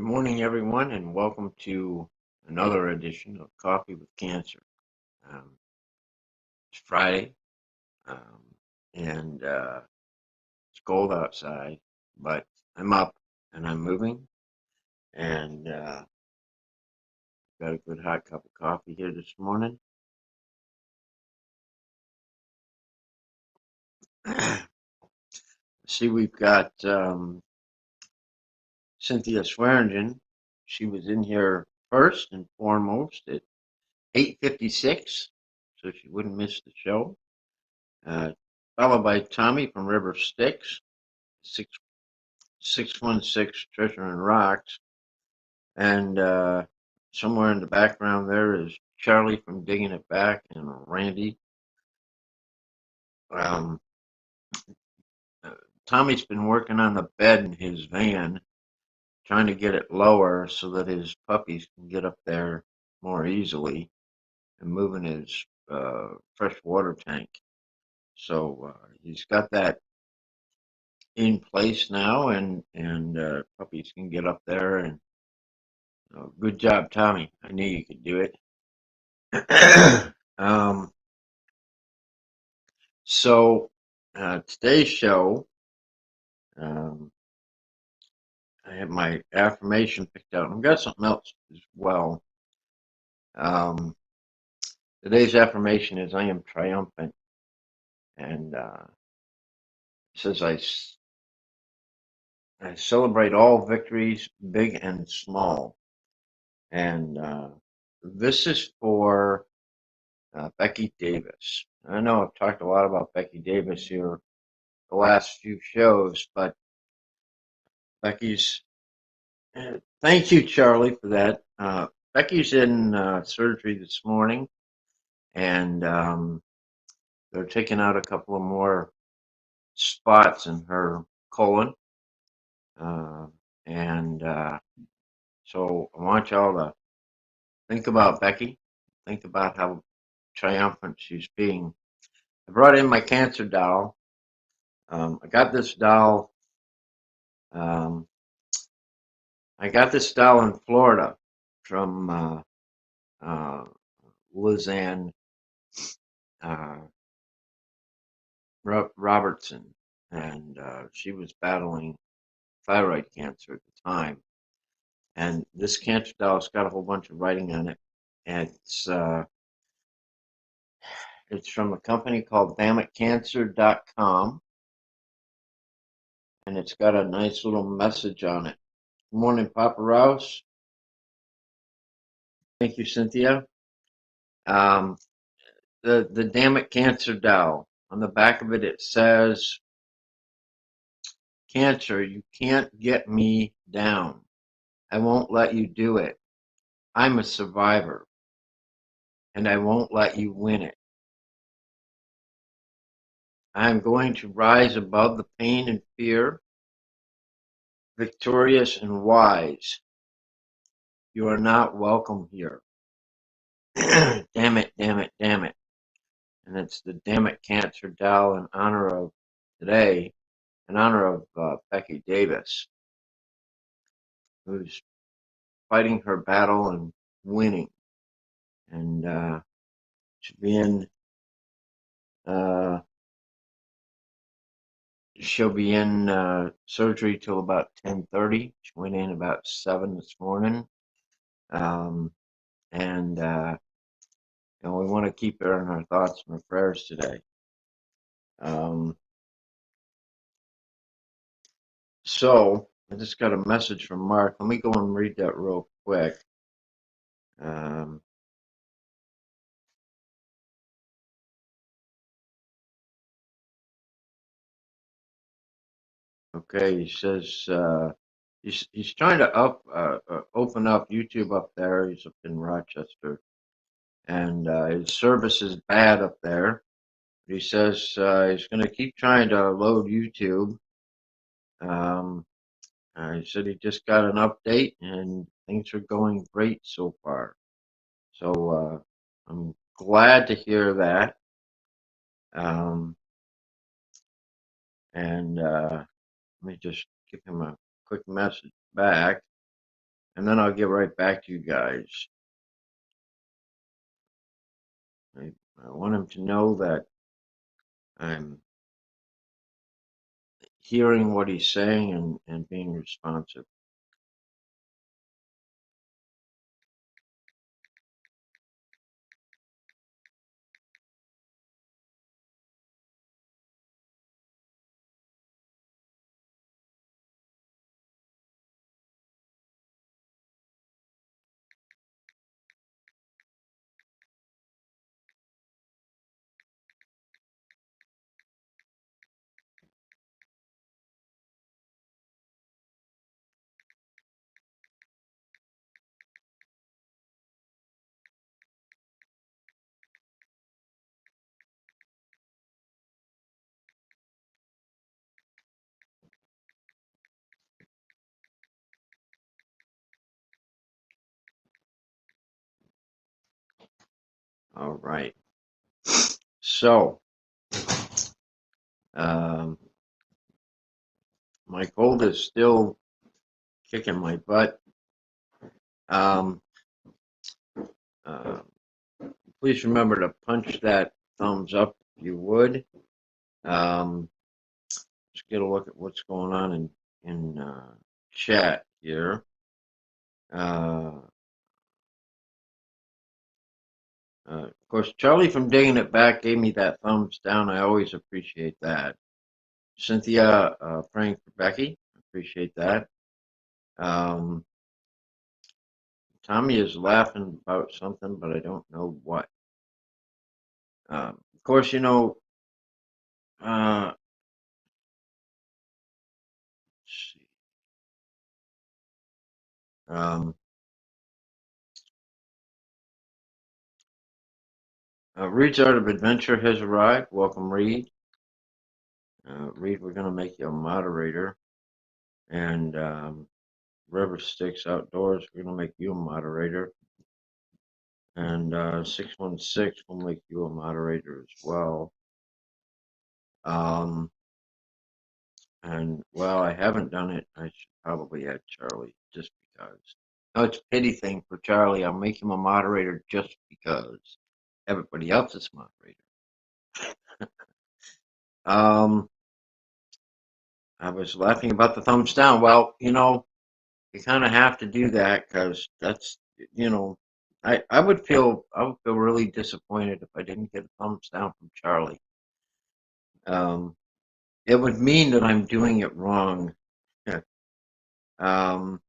Good morning, everyone, and welcome to another edition of Coffee with Cancer. Um, it's Friday, um, and it's cold outside, but I'm up and I'm moving, and got a good hot cup of coffee here this morning. See, we've got Cynthia Swearingen. She was in here first and foremost at 8:56, so she wouldn't miss the show. Uh, Followed by Tommy from River Styx, 616 Treasure and Rocks, and somewhere in the background there is Charlie from Digging It Back and Randy. Um, uh, Tommy's been working on the bed in his van, trying to get it lower so that his puppies can get up there more easily, and moving his fresh water tank. So he's got that in place now, and puppies can get up there. And good job, Tommy. I knew you could do it. um, so today's show, um, I have my affirmation picked out. I've got something else as well. Um, Today's affirmation is I am triumphant, and it says I celebrate all victories, big and small. And this is for Becky Davis. I know I've talked a lot about Becky Davis here the last few shows, but Becky's thank you, Charlie, for that. Becky's in surgery this morning, and they're taking out a couple of more spots in her colon. Uh, and so I want y'all to think about Becky, think about how triumphant she's being. I brought in my cancer doll. I got this doll. Um, I got this doll in Florida from uh, Lizanne uh, Robertson, and she was battling thyroid cancer at the time. And this cancer doll's got a whole bunch of writing on it. And it's from a company called dammitcancer.com, and it's got a nice little message on it. Good morning, Papa Rouse. Thank you, Cynthia. Um, the Damn It Cancer doll. On the back of it, it says, "Cancer, you can't get me down. I won't let you do it. I'm a survivor, and I won't let you win it. I am going to rise above the pain and fear, victorious and wise. You are not welcome here." Damn it, damn it, damn it. And it's the Damn It Cancer doll in honor of today, in honor of Becky Davis, who's fighting her battle and winning. And she'll be in uh, surgery till about 10:30. She went in about 7 this morning. Um, and we want to keep her in our thoughts and our prayers today. Um, so I just got a message from Mark. Let me go and read that real quick. Um, okay, he says he's trying to open up YouTube up there. He's up in Rochester, and his service is bad up there. He says he's going to keep trying to load YouTube. Um, he said he just got an update and things are going great so far. So I'm glad to hear that. Um, and let me just give him a quick message back. and then I'll get right back to you guys. I want him to know that I'm hearing what he's saying and being responsive. All right. So, um, my cold is still kicking my butt. Um, uh, Please remember to punch that thumbs up if you would. Um, let's get a look at what's going on in chat here. Of course, Charlie from Digging It Back gave me that thumbs down. I always appreciate that. Cynthia praying for Becky. Appreciate that. Um, Tommy is laughing about something, but I don't know what. Of course, let's see. Um, Reed's Art of Adventure has arrived. Welcome, Reed. Reed, we're going to make you a moderator. And River Sticks Outdoors, we're going to make you a moderator. And 616 will make you a moderator as well. And, well, I haven't done it. I should probably add Charlie just because. No, it's a pity thing for Charlie. I'll make him a moderator just because everybody else is moderator. I was laughing about the thumbs down. Well, you kind of have to do that because that's, I would feel really disappointed if I didn't get a thumbs down from Charlie. It would mean that I'm doing it wrong. um,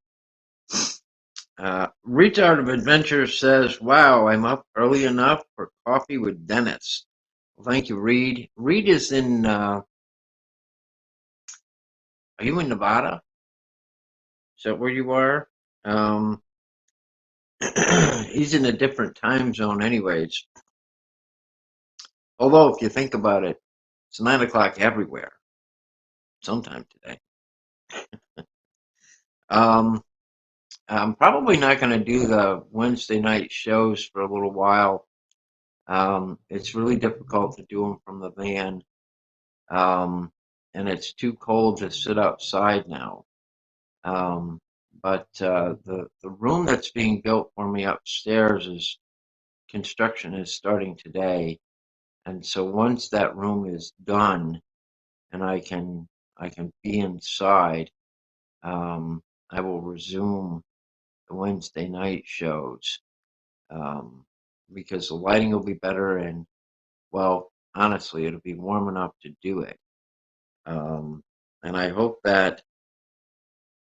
Retard of Adventure says, "Wow, I'm up early enough for coffee with Dennis." Well, thank you, Reed. Reed is in. Are you in Nevada? Is that where you are? Um, he's in a different time zone, anyways. Although, if you think about it, it's 9 o'clock everywhere. Sometime today. Um, I'm probably not going to do the Wednesday night shows for a little while. It's really difficult to do them from the van, and it's too cold to sit outside now. But the room that's being built for me upstairs is construction is starting today, and so once that room is done and I can be inside, I will resume the Wednesday night shows, um, because the lighting will be better and, well, honestly, it'll be warm enough to do it. And I hope that,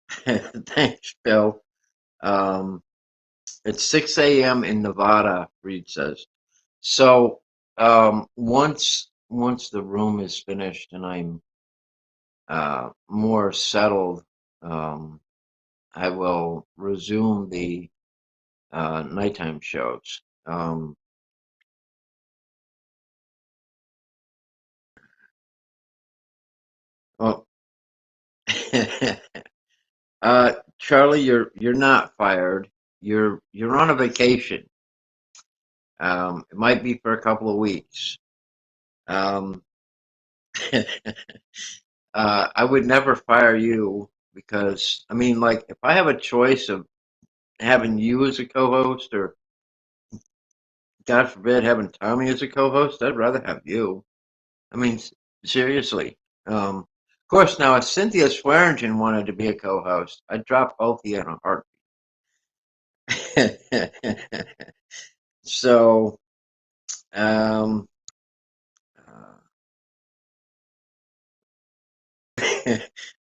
thanks, Bill. Um, it's 6 a.m. in Nevada, Reed says. So once the room is finished and I'm more settled, um, I will resume the nighttime shows. Well, Charlie, you're not fired. You're on a vacation. It might be for a couple of weeks. Um, I would never fire you because, I mean, like, if I have a choice of having you as a co-host, or God forbid having Tommy as a co-host. I'd rather have you. I mean, seriously. Of course, now if Cynthia Swearingen wanted to be a co-host, I'd drop both of you in a heartbeat. So, um,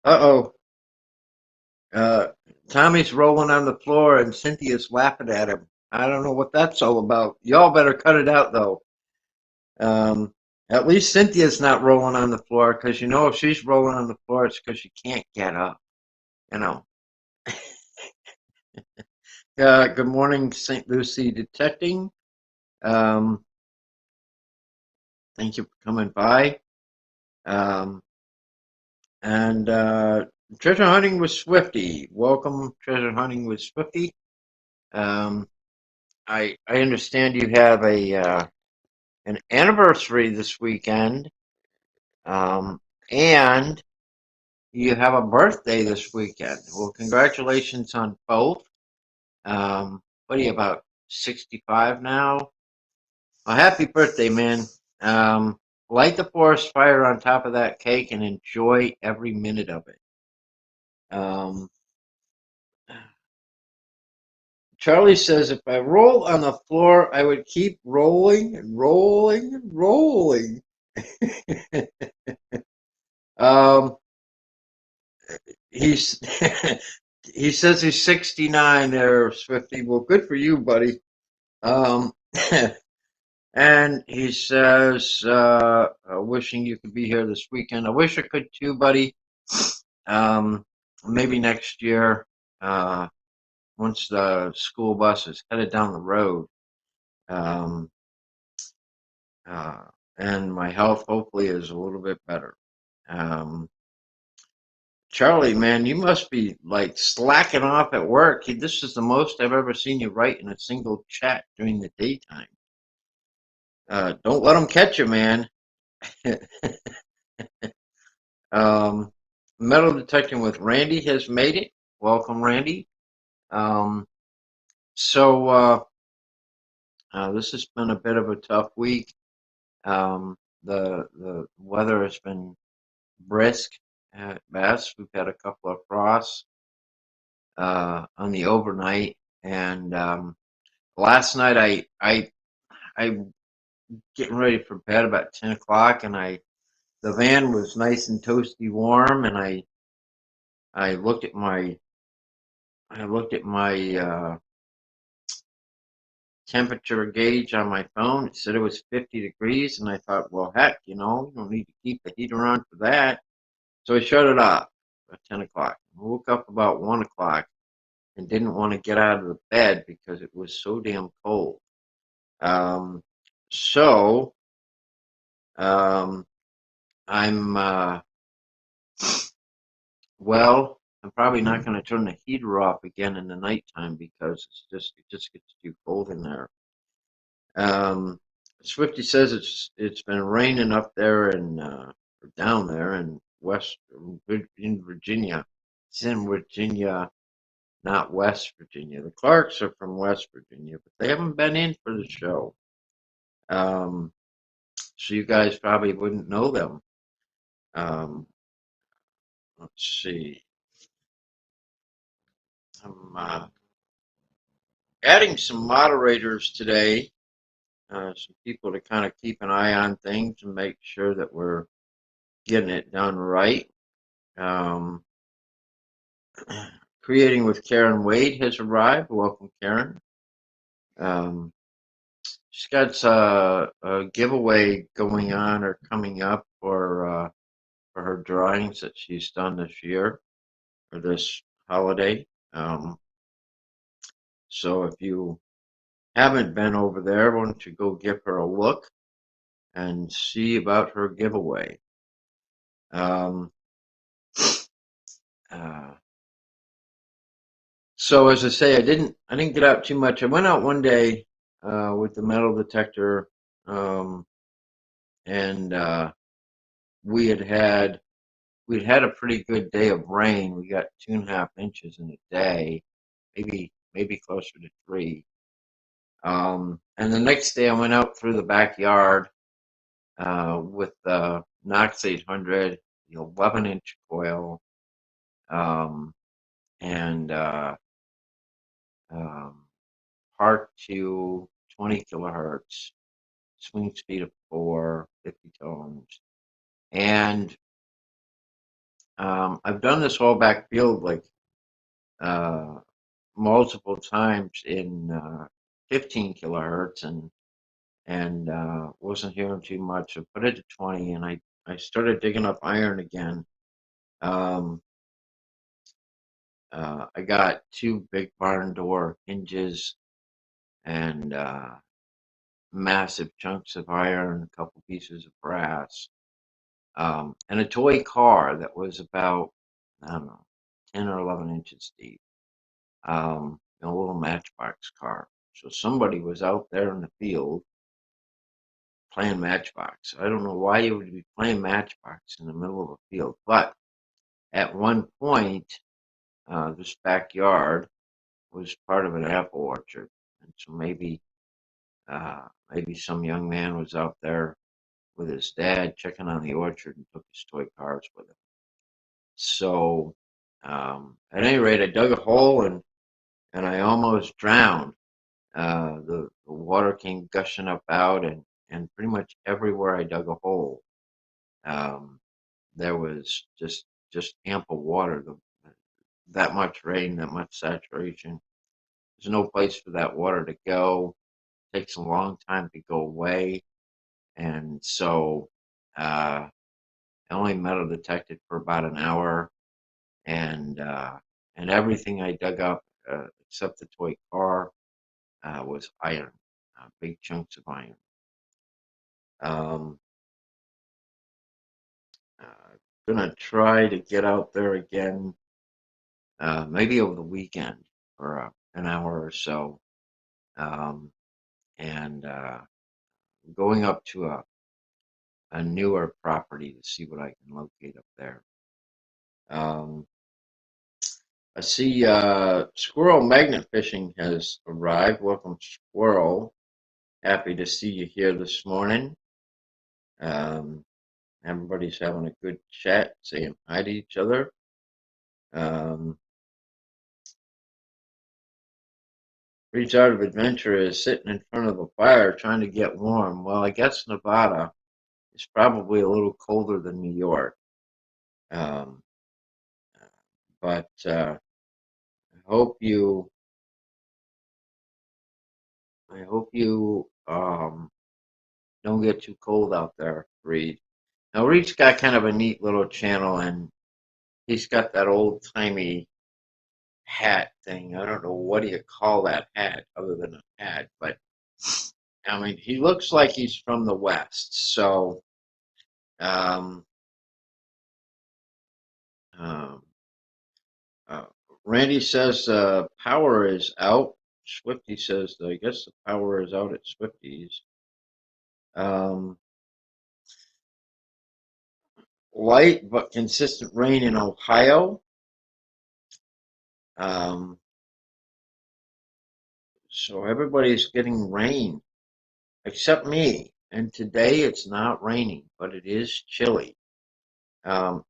uh-oh. Uh, Tommy's rolling on the floor and Cynthia's laughing at him. I don't know what that's all about. Y'all better cut it out, though. Um, at least Cynthia's not rolling on the floor, because if she's rolling on the floor, it's because she can't get up. You know. Good morning, St. Lucie Detecting. Um, thank you for coming by. Um, and Treasure Hunting with Swifty. Welcome, Treasure Hunting with Swifty. I understand you have an anniversary this weekend, and you have a birthday this weekend. Well, congratulations on both. What are you, about 65 now? Well, happy birthday, man. Light the forest fire on top of that cake and enjoy every minute of it. Um, Charlie says, if I roll on the floor, I would keep rolling and rolling and rolling. um, he's he says he's 69 there, Swifty. Well, good for you, buddy. Um, and he says, wishing you could be here this weekend. I wish I could too, buddy. Maybe next year, once the school bus is headed down the road. Um, uh, and my health hopefully is a little bit better. Um, Charlie, man, you must be like slacking off at work. This is the most I've ever seen you write in a single chat during the daytime. Don't let them catch you, man. um, Metal detecting with Randy has made it. Welcome, Randy. Um, so this has been a bit of a tough week. The weather has been brisk at best. We've had a couple of frosts on the overnight, and last night I getting ready for bed about 10 o'clock, and the van was nice and toasty warm, and I looked at my temperature gauge on my phone. It said it was 50 degrees, and I thought, well, heck, you don't need to keep the heater on for that. So I shut it off at 10 o'clock. I woke up about 1 o'clock and didn't want to get out of the bed because it was so damn cold. Um, so um, I'm I'm probably not going to turn the heater off again in the nighttime because it just gets too cold in there. Swifty says it's been raining up there and down there in in Virginia. It's in Virginia, not West Virginia. The Clarks are from West Virginia, but they haven't been in for the show. So you guys probably wouldn't know them. Um, let's see. I'm adding some moderators today, some people to kind of keep an eye on things and make sure that we're getting it done right. Um, Creating with Karen Wade has arrived. Welcome, Karen. She's got a giveaway going on or coming up for her drawings that she's done this year or this holiday. So if you haven't been over there, why don't you go give her a look and see about her giveaway? Um, uh, so as I say, I didn't get out too much. I went out one day with the metal detector, and we'd had a pretty good day of rain. We got 2.5 inches in a day, maybe maybe closer to 3. And the next day I went out through the backyard with the Knox 800, the 11-inch coil, um, and um, Part 2, 20 kilohertz, swing speed of 4, 50 tones. And I've done this whole backfield like uh, multiple times in 15 kilohertz and wasn't hearing too much. I put it to 20 and I started digging up iron again. Um, I got 2 big barn door hinges and massive chunks of iron, a couple pieces of brass, and a toy car that was about, I don't know, 10 or 11 inches deep, a little matchbox car. So somebody was out there in the field playing matchbox. I don't know why you would be playing matchbox in the middle of a field, but at one point, this backyard was part of an apple orchard, and so maybe some young man was out there with his dad checking on the orchard and took his toy cars with him. So, at any rate, I dug a hole and I almost drowned. The water came gushing up out, and pretty much everywhere I dug a hole, um, there was just ample water. That much rain, that much saturation. There's no place for that water to go. It takes a long time to go away, and so I only metal detected for about an hour, and everything I dug up, except the toy car, was iron, big chunks of iron. Um, gonna try to get out there again, maybe over the weekend for an hour or so, um, and going up to a newer property to see what I can locate up there. Um, I see Squirrel Magnet Fishing has arrived. Welcome, Squirrel. Happy to see you here this morning. Um, everybody's having a good chat, saying hi to each other. Um, Reach Out of Adventure is sitting in front of a fire trying to get warm. Well, I guess Nevada is probably a little colder than New York. Um, but I hope you don't get too cold out there, Reed. Now, Reed's got kind of a neat little channel, and he's got that old timey hat thing. I don't know what do you call that hat other than a hat, but I mean, he looks like he's from the West. So, um, um, uh, Randy says power is out. Swifty says, I guess the power is out at Swifty's. Um, Light but consistent rain in Ohio. Um, so everybody's getting rain except me. And today it's not raining, but it is chilly.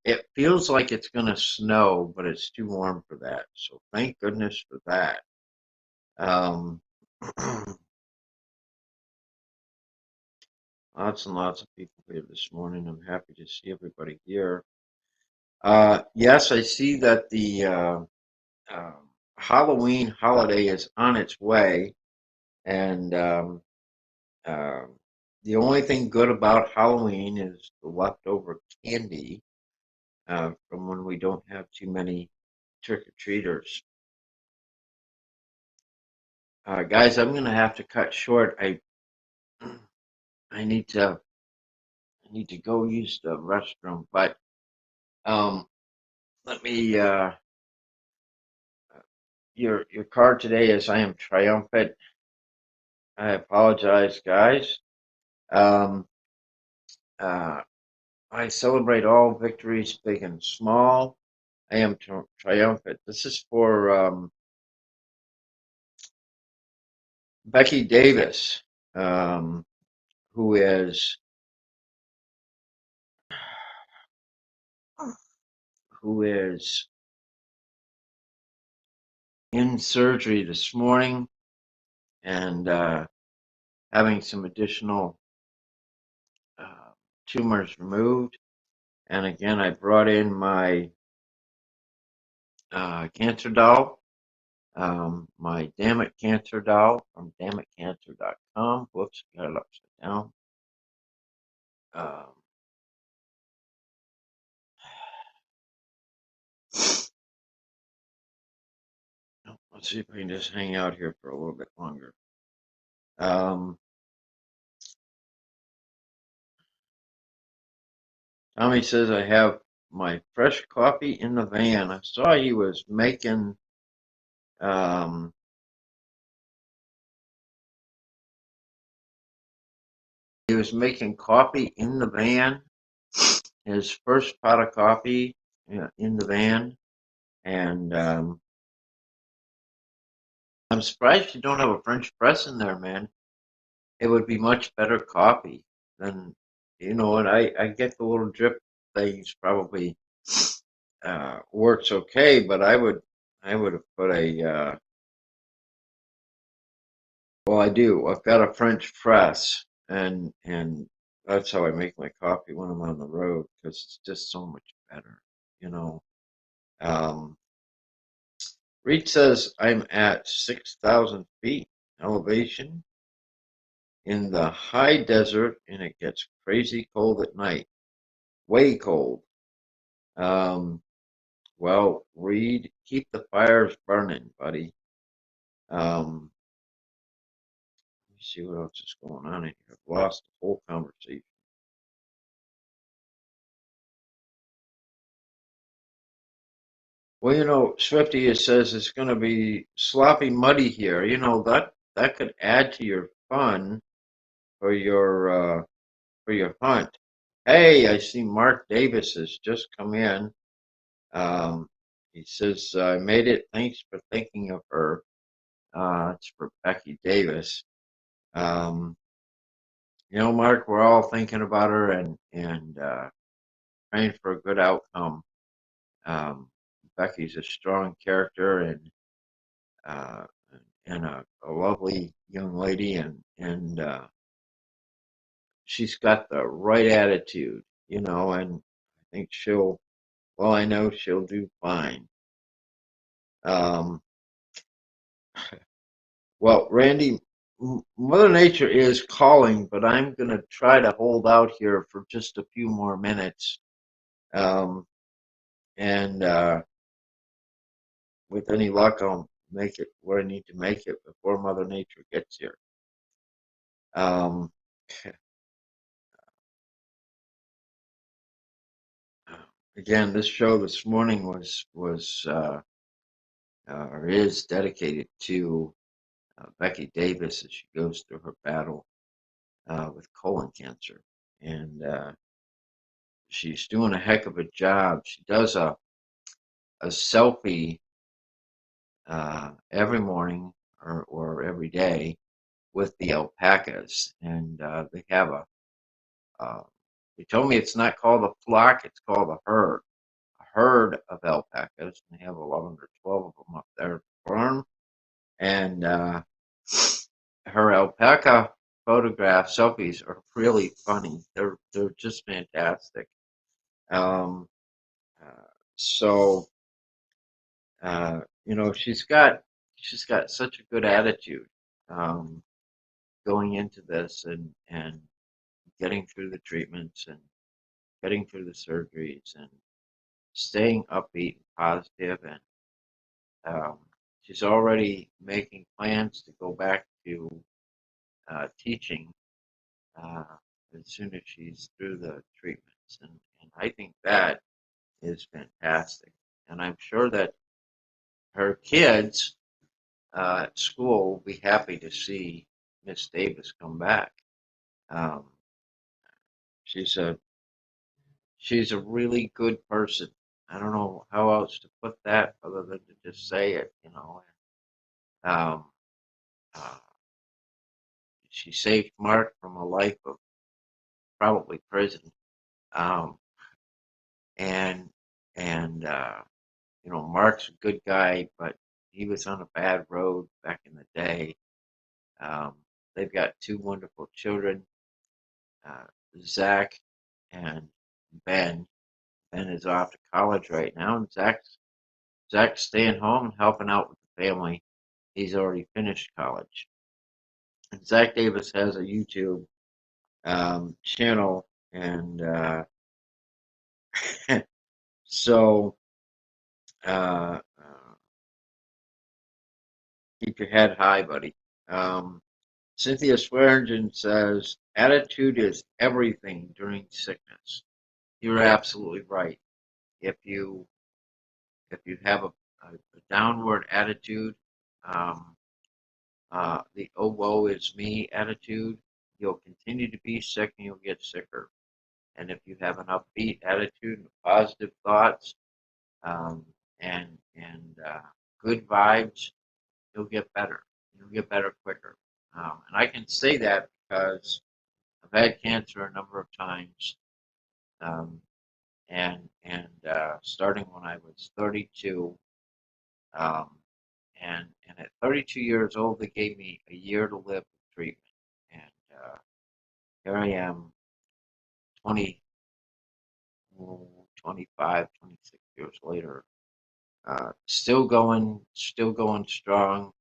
It feels like it's going to snow, but it's too warm for that. So thank goodness for that. Um, Lots and lots of people here this morning. I'm happy to see everybody here. Yes, I see that the Halloween holiday is on its way, and uh, the only thing good about Halloween is the leftover candy from when we don't have too many trick-or-treaters. Guys, I'm gonna have to cut short. I need to go use the restroom, but um, let me. Your card today is I am triumphant. I apologize, guys. Um, uh, I celebrate all victories, big and small. I am triumphant. This is for Becky Davis, um, who is who is in surgery this morning and having some additional uh, tumors removed. And again, I brought in my cancer doll, my Damn It Cancer doll from dammitcancer.com. Whoops, got it upside down. Um, let's see if I can just hang out here for a little bit longer. Tommy says I have my fresh coffee in the van. I saw he was making um, coffee in the van. His first pot of coffee in the van, and I'm surprised you don't have a French press in there, man. It would be much better coffee than and I get the little drip things probably works okay, but I would have put a well, I do. I've got a French press, and that's how I make my coffee when I'm on the road because it's just so much better, you know. Um, Reed says I'm at 6,000 feet elevation in the high desert, and it gets crazy cold at night. Way cold. Um, well, Reed, keep the fires burning, buddy. Let me see what else is going on in here. I've lost the whole conversation. Well, Swifty, it says it's going to be sloppy muddy here. That could add to your fun for your hunt. Hey, I see Mark Davis has just come in. He says, I made it. Thanks for thinking of her. It's for Becky Davis. Um, Mark, we're all thinking about her and praying for a good outcome. Um, Becky's a strong character uh, and a lovely young lady, and she's got the right attitude, and I think I know she'll do fine. Um, well, Randy, Mother Nature is calling, but I'm going to try to hold out here for just a few more minutes. Um, and with any luck, I'll make it where I need to make it before Mother Nature gets here. Um, again, this show this morning was or is dedicated to Becky Davis as she goes through her battle with colon cancer, and she's doing a heck of a job. She does a selfie every morning or every day with the alpacas, and they have uh, they told me it's not called a flock, it's called a herd of alpacas, and they have 11 or 12 of them up there at the farm. And her alpaca photograph selfies are really funny. They're just fantastic. Um, uh, so she's got such a good attitude um, going into this and getting through the treatments and getting through the surgeries and staying upbeat and positive, and um, she's already making plans to go back to teaching uh, as soon as she's through the treatments, and I think that is fantastic, and I'm sure that her kids at school will be happy to see Miss Davis come back. Um, she's a she's a really good person. I don't know how else to put that other than to just say it. Um, uh, she saved Mark from a life of probably prison. Um, and and Mark's a good guy, but he was on a bad road back in the day. Um, they've got two wonderful children, uh, Zach and Ben. Ben is off to college right now, and Zach's staying home and helping out with the family. He's already finished college. And Zach Davis has a YouTube channel, and so keep your head high, buddy. Um, Cynthia Swearingen says attitude is everything during sickness. You're absolutely right. If you have a downward attitude, um, the oh woe is me attitude, you'll continue to be sick and you'll get sicker. And if you have an upbeat attitude and positive thoughts, um, and good vibes, you'll get better. You'll get better quicker. And I can say that because I've had cancer a number of times, um, and starting when I was 32, um, and at 32 years old, they gave me a year to live with treatment, and here I am, 20, 25, 26 years later, still going strong,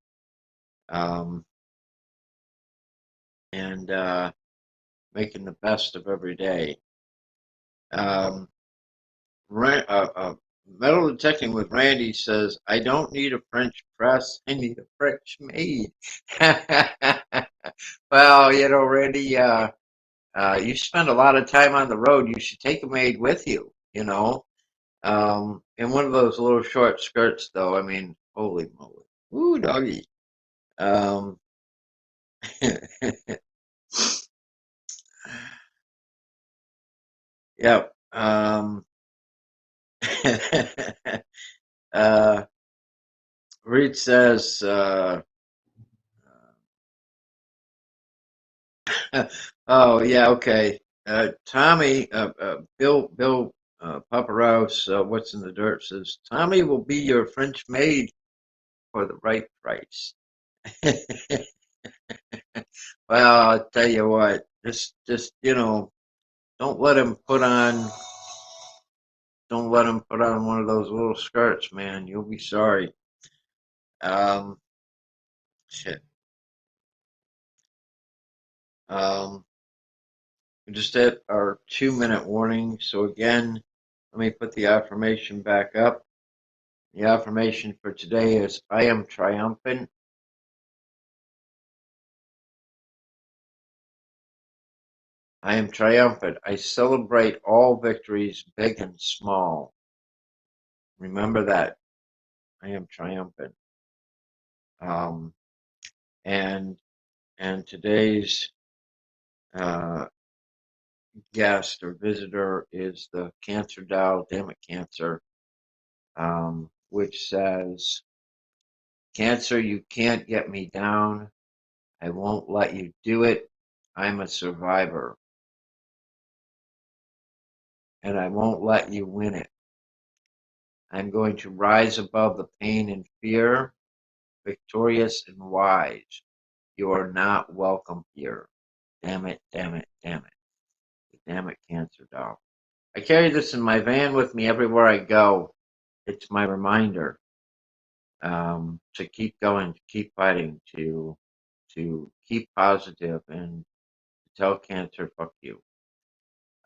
um, and making the best of every day. Um, Metal Detecting with Randy says, I don't need a French press, I need a French maid. Well, Randy, you spend a lot of time on the road. You should take a maid with you. In one of those little short skirts, though, I mean, holy moly. Woo, doggy. Um, yep. uh, Reed says, oh yeah, okay. Tommy, Bill Paparouse, what's in the dirt says Tommy will be your French maid for the right price. Well, I'll tell you what, just don't let him put on, don't let him put on one of those little skirts, man. You'll be sorry. Um, shit. Um, we just hit our 2-minute warning. So again, let me put the affirmation back up. The affirmation for today is I am triumphant. I am triumphant. I celebrate all victories, big and small. Remember that. I am triumphant. Um, and today's uh, guest or visitor is the Cancer Doll, Damn It Cancer, which says, Cancer, you can't get me down. I won't let you do it. I'm a survivor. And I won't let you win it. I'm going to rise above the pain and fear, victorious and wise. You are not welcome here. Damn it, damn it, damn it. Damn it, Cancer Doll. I carry this in my van with me everywhere I go. It's my reminder to keep going, to keep fighting, to keep positive, and to tell cancer, fuck you.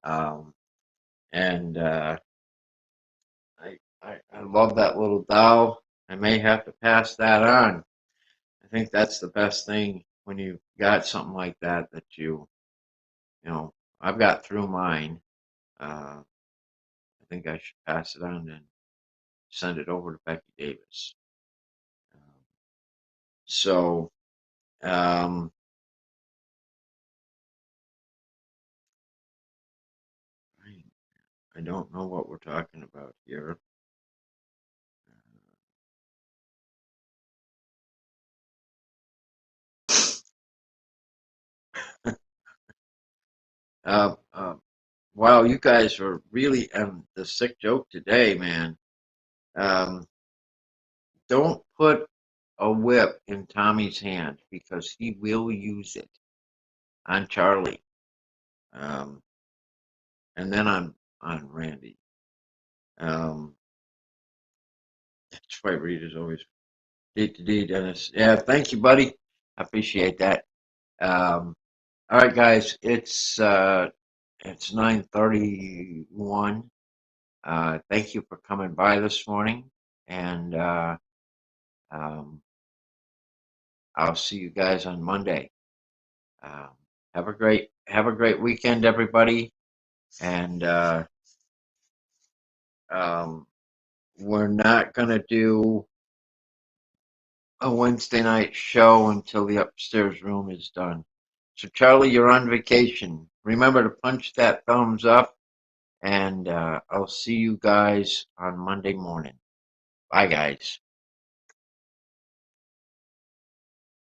Um, and I love that little doll. I may have to pass that on. I think that's the best thing when you got something like that I've got through mine. I think I should pass it on and send it over to Becky Davis. Um, so, um, I don't know what we're talking about here. Uh, uh, wow, you guys are really the sick joke today, man. Um, don't put a whip in Tommy's hand because he will use it on Charlie, um, and then on Randy. Um, that's why Rita's always deed to deed, Dennis. Yeah, thank you, buddy. I appreciate that. Um, all right, guys, it's 9:31. Thank you for coming by this morning, and um, I'll see you guys on Monday. Um, have a great weekend, everybody, and um, we're not gonna do a Wednesday night show until the upstairs room is done. So, Charlie, you're on vacation. Remember to punch that thumbs up, and I'll see you guys on Monday morning. Bye, guys.